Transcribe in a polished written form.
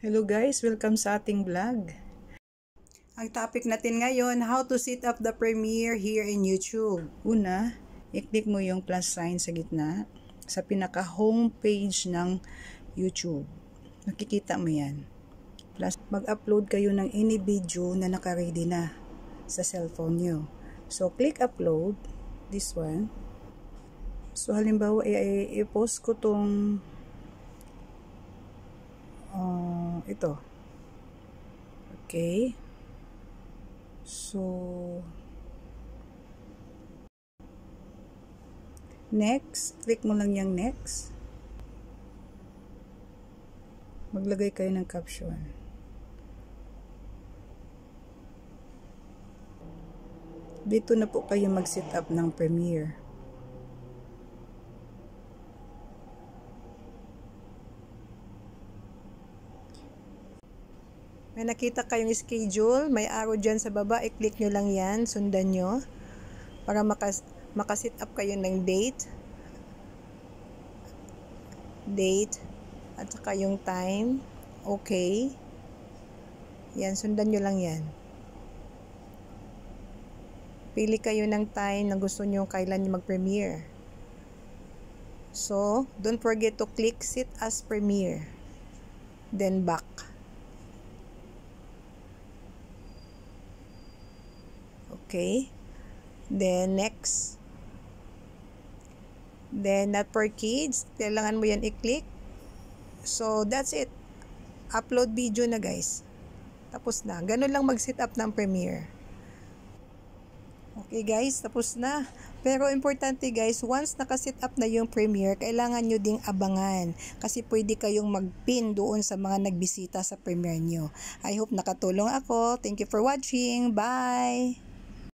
Hello guys, welcome sa ating vlog. Ang topic natin ngayon, how to set up the Premiere here in YouTube. Una, i-click mo yung plus sign sa gitna sa pinaka homepage ng YouTube. Makikita mo yan. Plus, mag-upload kayo ng any video na naka-ready na sa cellphone nyo. So, click upload, this one. So, halimbawa, i-post ko tong ito. Okay. So, next. Click mo lang yung next. Maglagay kayo ng caption. Dito na po kayo mag-set up ng Premiere. May nakita kayong schedule, may arrow dyan sa baba, i-click nyo lang yan, sundan nyo, para makasit up kayo ng date, at saka yung time, okay, yan, sundan nyo lang yan. Pili kayo ng time na gusto nyo kailan nyo mag-premiere. So, don't forget to click set as premiere, then back. Okay, then next, then not for kids, kailangan mo yan i-click. So that's it, upload video na guys, tapos na. Ganun lang mag-set up ng Premiere. Okay guys, tapos na. Pero importante guys, once naka-set up na yung Premiere, kailangan nyo ding abangan kasi pwede kayong mag-pin doon sa mga nagbisita sa Premiere nyo. I hope nakatulong ako. Thank you for watching. Bye!